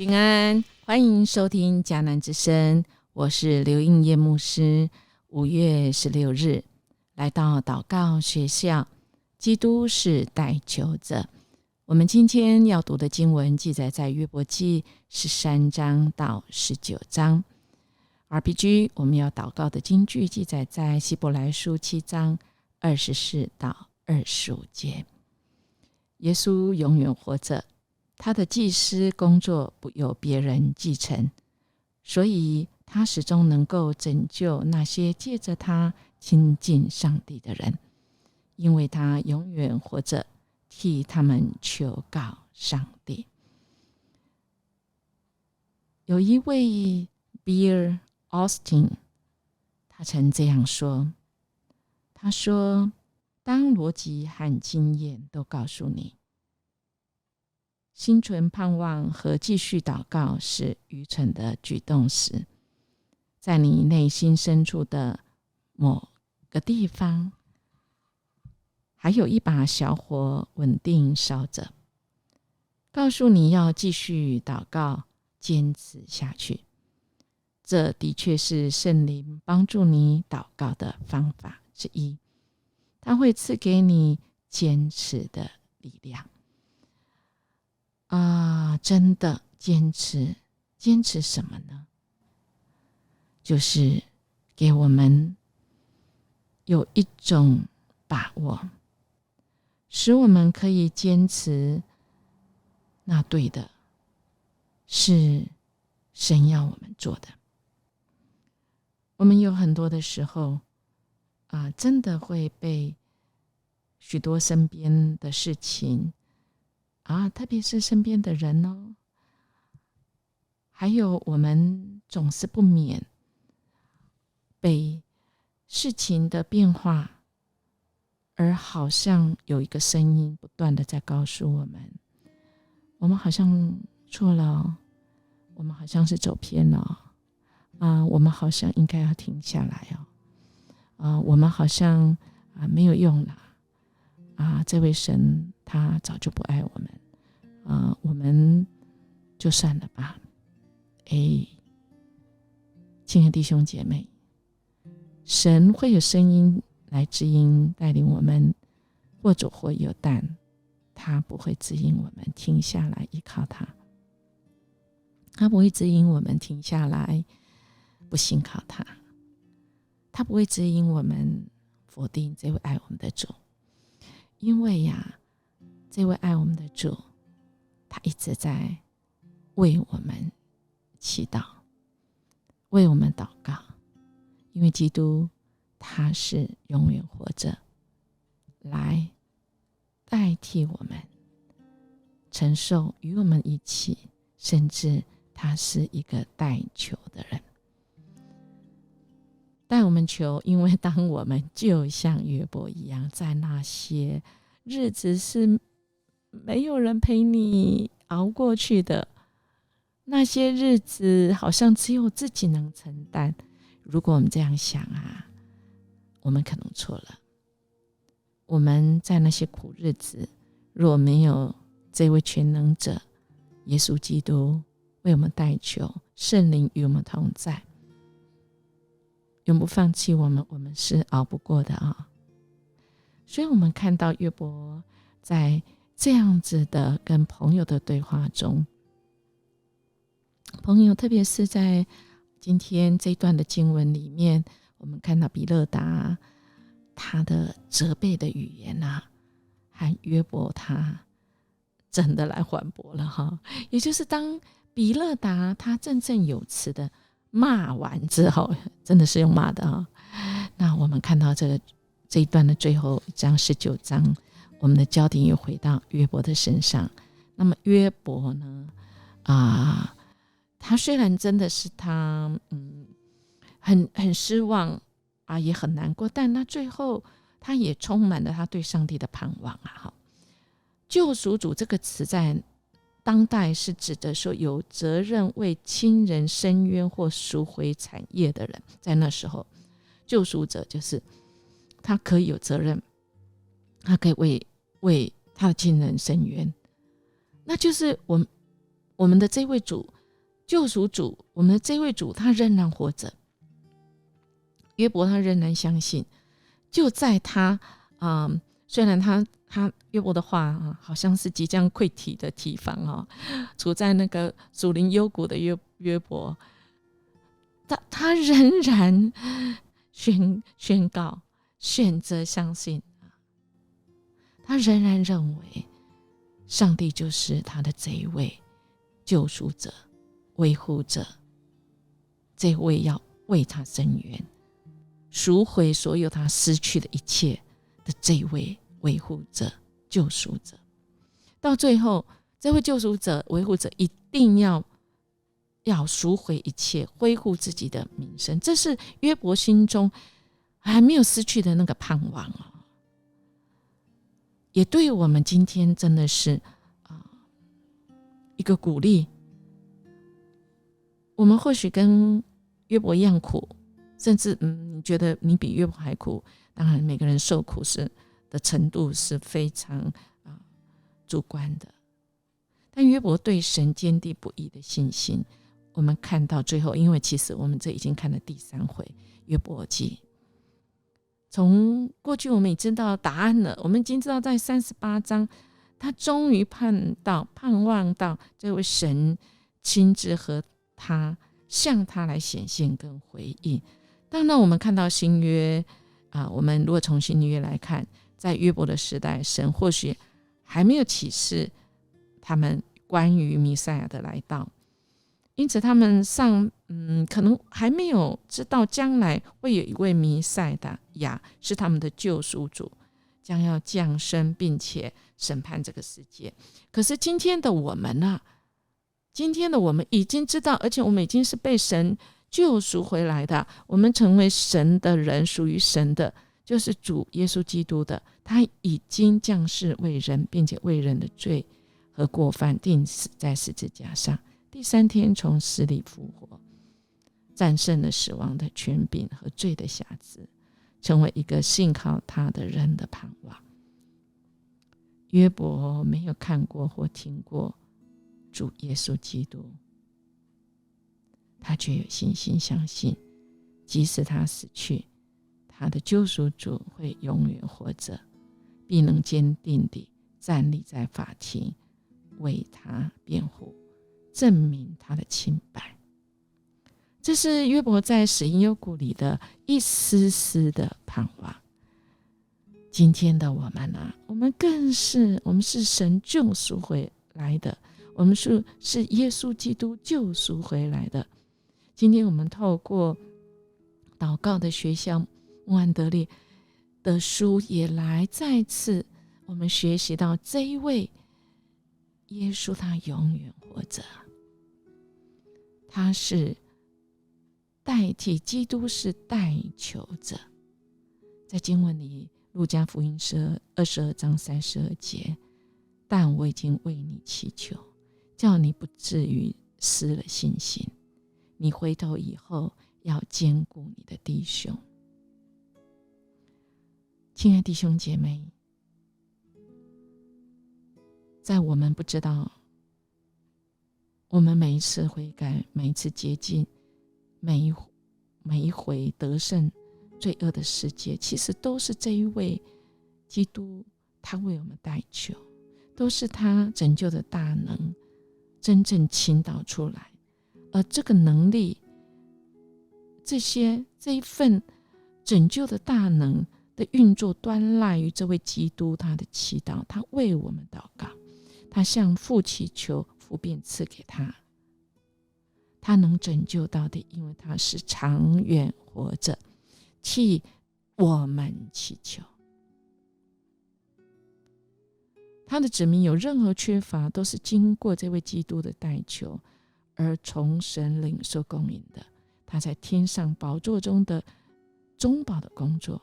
平安，欢迎收听迦南之声，我是刘应叶牧师。5月16日来到祷告学校，基督是代求者。我们今天要读的经文记载在约伯记13章到19章。RPG 我们要祷告的经句记载在希伯来书7章24到25节。耶稣永远活着，他的祭司工作不由别人继承，所以他始终能够拯救那些借着他亲近上帝的人，因为他永远活着，替他们求告上帝。有一位 Bill Austin， 他曾这样说，他说，当逻辑和经验都告诉你心存盼望和继续祷告是愚蠢的举动时，在你内心深处的某个地方还有一把小火稳定烧着，告诉你要继续祷告，坚持下去。这的确是圣灵帮助你祷告的方法之一，他会赐给你坚持的力量。真的坚持什么呢？就是给我们有一种把握，使我们可以坚持那对的是神要我们做的。我们有很多的时候真的会被许多身边的事情特别是身边的人还有我们总是不免被事情的变化，而好像有一个声音不断的在告诉我们，我们好像错了，我们好像是走偏了我们好像应该要停下来我们好像没有用了这位神他早就不爱我们我们就算了吧。亲爱的弟兄姐妹，神会有声音来指引带领我们或左或右，但他不会指引我们停下来依靠他，他不会指引我们停下来不信靠他，他不会指引我们否定这位爱我们的主。因为这位爱我们的主，他一直在为我们祈祷，为我们祷告。因为基督他是永远活着，来代替我们承受与我们一起，甚至他是一个代求的人，带我们求。因为当我们就像约伯一样，在那些日子是没有人陪你熬过去的，那些日子好像只有自己能承担。如果我们这样想我们可能错了。我们在那些苦日子，若没有这位全能者耶稣基督为我们代求，圣灵与我们同在，永不放弃我们，我们是熬不过的所以我们看到约伯在这样子的跟朋友的对话中，朋友特别是在今天这段的经文里面，我们看到比勒达他的责备的语言和约伯他真的来反驳了也就是当比勒达他振振有词的骂完之后，真的是用骂的那我们看到这一段的最后一章19章，我们的焦点又回到约伯的身上。那么约伯呢他虽然真的是他很失望也很难过，但他最后他也充满了他对上帝的盼望救赎主这个词在当代是指的说有责任为亲人伸冤或赎回产业的人。在那时候救赎者就是他可以有责任，他可以为他的亲人伸冤，那就是我们的这位主救赎主，我们的这位主，他仍然活着。约伯他仍然相信，就在他虽然他约伯的话好像是即将溃体的提防处在那个属灵幽谷的约伯，他仍然宣告，选择相信，他仍然认为上帝就是他的这一位救赎者、维护者，这位要为他伸冤、赎回所有他失去的一切的这位维护者、救赎者。到最后，这位救赎者、维护者一定要赎回一切，恢复自己的名声，这是约伯心中还没有失去的那个盼望也对我们今天真的是一个鼓励。我们或许跟约伯一样苦，甚至你觉得你比约伯还苦，当然每个人受苦的程度是非常主观的，但约伯对神坚定不移的信心，我们看到最后，因为其实我们这已经看了第3回约伯记，从过去我们已经知道答案了，我们已经知道在38章他终于盼望到这位神亲自和他向他来显现跟回应。当然我们看到新约我们如果从新约来看，在约伯的时代，神或许还没有启示他们关于弥赛亚的来到，因此他们可能还没有知道将来会有一位弥赛亚是他们的救赎主，将要降生并且审判这个世界。可是今天的我们今天的我们已经知道，而且我们已经是被神救赎回来的，我们成为神的人，属于神的，就是主耶稣基督的，他已经降世为人，并且为人的罪和过犯钉死在十字架上，第3天从死里复活，战胜了死亡的权柄和罪的辖制，成为一个信靠他的人的盼望。约伯没有看过或听过主耶稣基督，他却有信心相信，即使他死去，他的救赎主会永远活着，必能坚定地站立在法庭，为他辩护，证明他的清白。这是约伯在死荫幽谷里的一丝丝的盼望。今天的我们我们更是，我们是神救赎回来的，我们是耶稣基督救赎回来的。今天我们透过祷告的学校穆安德烈的书，也来再次我们学习到这一位耶稣，他永远活着，他是代替，基督是代求者。在经文里，路加福音22章32节，但我已经为你祈求，叫你不至于失了信心，你回头以后要坚固你的弟兄。亲爱的弟兄姐妹，在我们不知道，我们每一次悔改，每一次洁净，每一回得胜罪恶的世界，其实都是这一位基督他为我们代求，都是他拯救的大能真正倾倒出来。而这个能力，这一份拯救的大能的运作，端赖于这位基督他的祈祷，他为我们祷告，他向父祈求，父便赐给他，他能拯救到底，因为他是长远活着，替我们祈求。他的子民有任何缺乏，都是经过这位基督的代求而从神领受供应的。他在天上宝座中的中保的工作，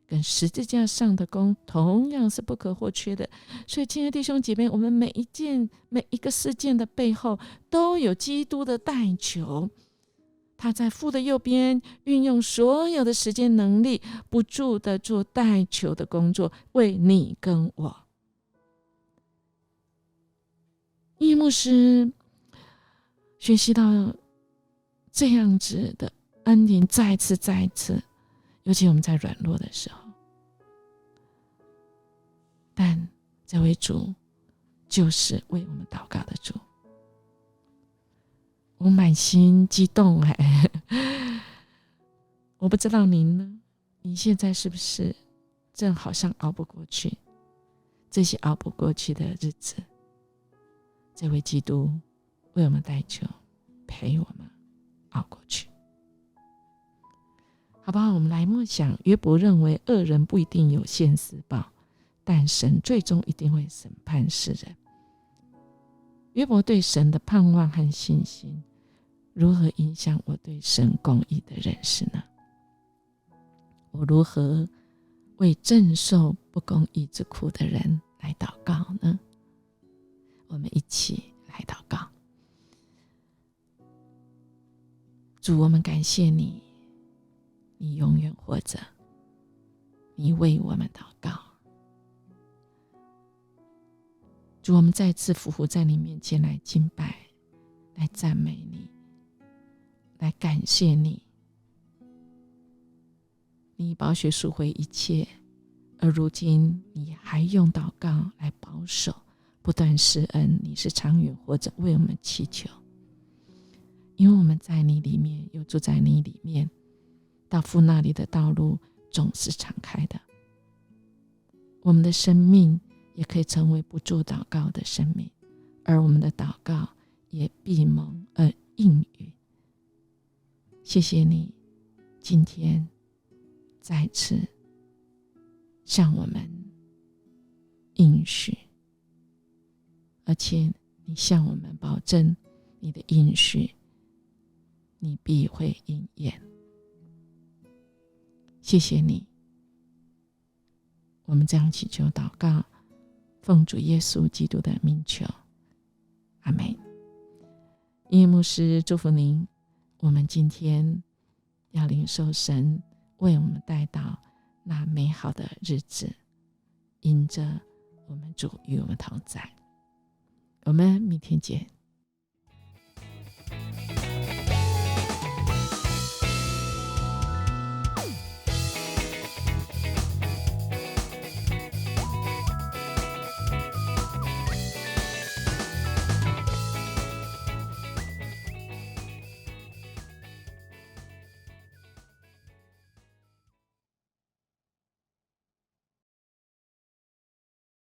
跟十字架上的工同样是不可或缺的。所以亲爱的弟兄姐妹，我们每一个事件的背后都有基督的代求，他在父的右边运用所有的时间能力，不住的做代求的工作，为你跟我。因为牧师学习到这样子的恩典，再一次，尤其我们在软弱的时候。但这位主就是为我们祷告的主，我满心激动我不知道您呢？你现在是不是正好像熬不过去这些熬不过去的日子？这位基督为我们代求，陪我们熬过去。好不好？我们来默想，约伯认为恶人不一定有现世报，但神最终一定会审判世人。约伯对神的盼望和信心，如何影响我对神公义的认识呢？我如何为正受不公义之苦的人来祷告呢？我们一起来祷告。主，我们感谢你，你永远活着，你为我们祷告。主，我们再次匍匐在你面前来敬拜，来赞美你，来感谢你。你以宝血赎回一切，而如今你还用祷告来保守，不断施恩。你是长远活着，为我们祈求。因为我们在你里面，又住在你里面，到父那里的道路总是敞开的。我们的生命也可以成为不住祷告的生命，而我们的祷告也必蒙应允。谢谢你今天再次向我们应许，而且你向我们保证你的应许你必会应验。谢谢你，我们这样祈求祷告，奉主耶稣基督的名求，阿们。音乐牧师祝福您，我们今天要领受神为我们带到那美好的日子，因着我们主与我们同在。我们明天见。